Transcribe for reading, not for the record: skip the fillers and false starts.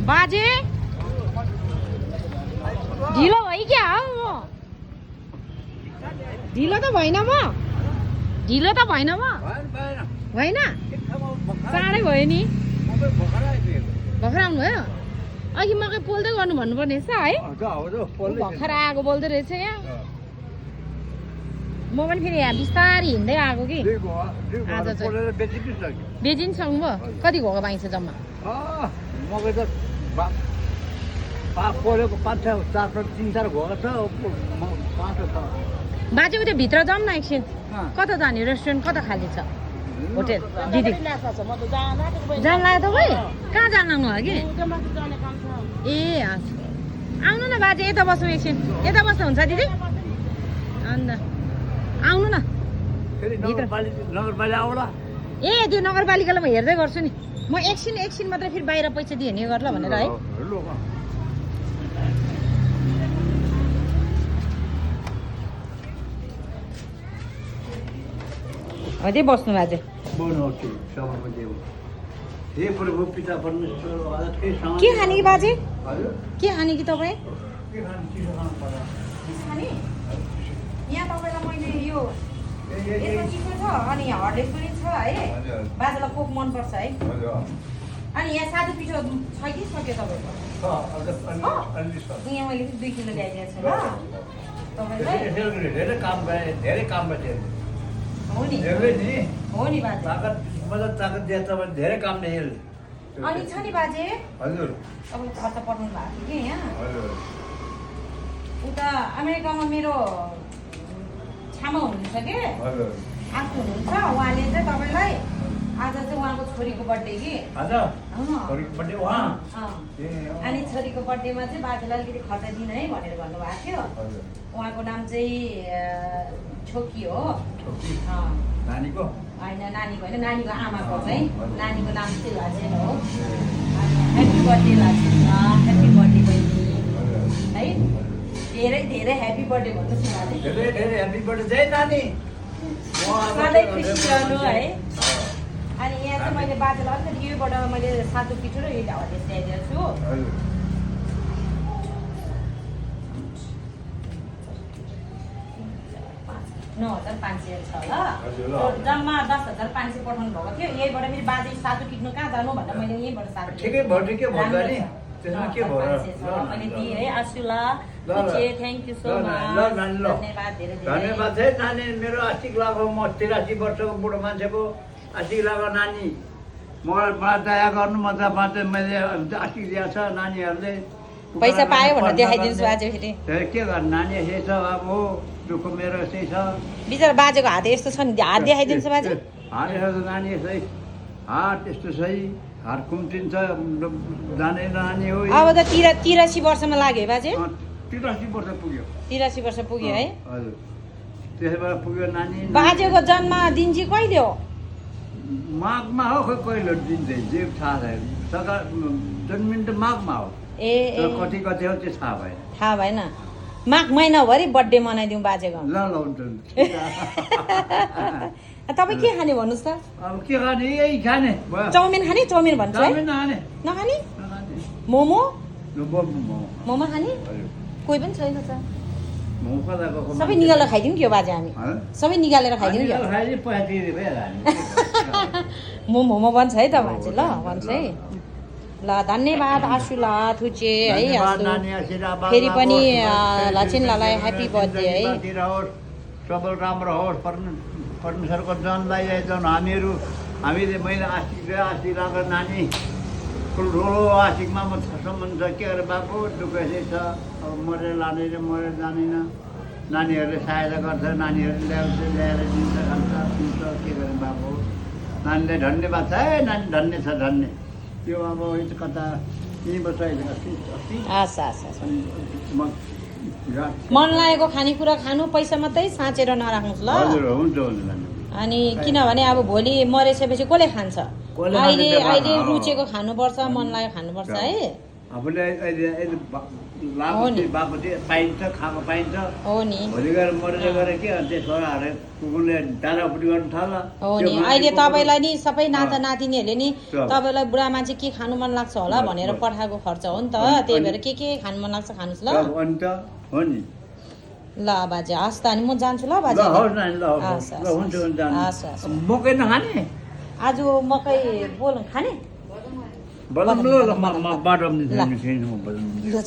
बाजे ढिलो भयो क्या हौ म ढिलो त भएन म ढिलो त भएन म होइन चाँडै भयो नि भर्खर आउनु भयो अघि मकै पोल्दै गर्नु भन्नुपर्ने रहेछ है भर्खर आएको बोल्दो रहेछ यहाँ म पनि फेरि यहाँ बिस्तारै हिँड्दै आएको कि आज चाहिँ बेचिन्सक्नु भयो कति घोगा पाइन्छ जम्मा मकै त पोलेको 4 घोगा छ 5 छ बाजे उता भित्र जाउँ न एकछिन कता जाने रेस्टुरेन्ट कता खाली छ होटेल दिदी जान लाग्यो तपाईँ कहाँ जान लाग्नु भयो कि ए हस् आउनु न बाजे यता बसौँ एकछिन यता बस्दा हुन्छ दिदी अन्त आउनु न ए त्यो नगरपालिकालाई म हेर्दै गर्छु नि म एकछिन मात्रै फेरि बाहिर पैसा दिए नि गर्ला भनेर है अझै बस्नु बाजे के खाने कि बाजे के खाने कि तपाईँ यहाँ तपाईँलाई मैले यो यसमा चिसो छ अनि हर्लिक्स पनि छ है बाजेलाई कोक मनपर्छ है अनि यहाँ साधु पिठो छ कि सक्यो तपाईँको यहाँ मैले 2 किलो ल्याइदिएको छु ल तपाईँलाई हो नि बाजे धेरै काम नै अनि छ नि बाजे हजुर अब खर्च पर्नु भएको थियो कि यहाँ उता अमेरिकामा मेरो छामा हुनुहुन्छ के आफू हुनुहुन्छ उहाँले चाहिँ तपाईँलाई आज चाहिँ उहाँको छोरीको बर्थडे कि अनि छोरीको बर्थडेमा चाहिँ बाजेलाई अलिकति खर्च दिनु है भनेर भन्नुभएको थियो उहाँको नाम चाहिँ छोकी हो नानीको होइन नानीको होइन नानीको आमाको चाहिँ नानीको नाम चाहिँ लाजेन हो happy birthday Lausanne happy birthday बहिनी है धेरै धेरै ह्याप्पी बर्थडे भन्नुहोस् न बाजे धेरै धेरै ह्याप्पी बर्थडे जय नानी सधैँ खुसी रहनु है अनि यहाँ चाहिँ मैले बाजेलाई अलिकति योबाट मैले सातु पिठो र यो हर्लिक्स ल्याइदिएको छु 9,500 छ ल जम्मा 10,500 पठाउनु भएको थियो यहीबाट मेरो बाजे सातु किट्नु कहाँ जानु भनेर मैले यहीबाट सातु ठिकै भयो के भयो नि त्यसमा के भयो मैले दिएँ है आशुला पुचे थ्याङ्क यू सो मच धन्यवाद धेरै धेरै धन्यवाद है नानी मेरो आशिक लाग्यो म 83 वर्षको बुढो मान्छेको आशिक लाग्यो नानी मलाई दया गर्नु म त मैले आशिक दिएको छ नानीहरूले पैसा पायो भनेर देखाइदिन्छु आज फेरि के गर्नु नानी यसै छ अब हो दुःख मेरो यसै छ बिचरा बाजेको हात यस्तो छ नि हात देखाइदिन्छ बाजे हात यसो नानी यसै हात यस्तो सही हात कुम्टिन्छ जाने नानी हो अब त 83 वर्षमा लाग्यो बाजे 83 वर्ष पुग्यो 83 वर्ष पुग्यो है हजुर त्यसबाट पुग्यो नानी बाजेको जन्मदिन चाहिँ कहिले हो माघमा हो खोइ कहिले दिन चाहिँ जे थाहा छैन सका जन्मिन त माघमा हो ए कति कति हो त्यो थाहा भएन माघ महिनाभरि बर्थडे मनाइदिउँ बाजेको ल हुन्छ तपाईँ के खाने भन्नुहोस् त अब के खाने यही खाने चाउमिन खाने चाउमिन भन्छ है नखाने मोमो मोमो खाने कोही पनि छैन त सबै निकालेर खाइदिउँ कि बाजे हामी सबै निकालेर खाइदिउँ मोमो भन्छ है त बाजे ल भन्छ है ल धन्यवाद आशुला थुचे है फेरि पनि लक्षिनलालाई ह्याप्पी बर्थडे है सबल राम्रो होस् परमेश्वरको जनलाई एकदम हामीले मैले आशिक लाग्यो नानी ठुलो आशिकमा म सम्बन्ध छ के अरे बाबु दुःख यसै छ अब मरेर लाँदैन मरेर जाँदैन नानीहरूले सहायता गर्छ नानीहरूले ल्याएर दिन्छ खान्छ पिन्छ के गर्ने बाबु नानीलाई धन्यवाद छ है नानी धन्य छ धन्य त्यो अब कता यहीँ बस्छ मन लागेको खानेकुरा खानु पैसा मात्रै साँचेर नराख्नुहोस् ल हुन्छ अनि किनभने अब भोलि मरेपछि कसले खान्छ अहिले रुचेको खानुपर्छ मन लागेको खानुपर्छ है आफूले अहिले अहिले हो नि। लापछि बापछि पाइन्छ खाएको पाइन्छ हो नि भोलि गएर मरेर गएर के हुन्छ छोराहरू कुकुरले डाँडापट्टि गर्नु थाल्छ हो त्यो नि मान्छे अहिले कुकुर- तपाईँलाई नि सबै नाता अँ। नातिनीहरूले नि अँ। तपाईँलाई बुढा मान्छे के खानु मन लाग्छ होला बस, भनेर बस। पठाएको खर्च हो नि त अनि- त्यही भएर के खानु मन लाग्छ खानुहोस् ल अब अनि त हो नि ल बाजे हस् त अनि म जान्छु ल ल बाजे हवस् नानी ल हस्, ल हुन्छ हुन्छ हस्, हस्। मकै नखाने आज मकै बोल खाने बदम ल बदम, बाटोमा ल। दिन्छु ल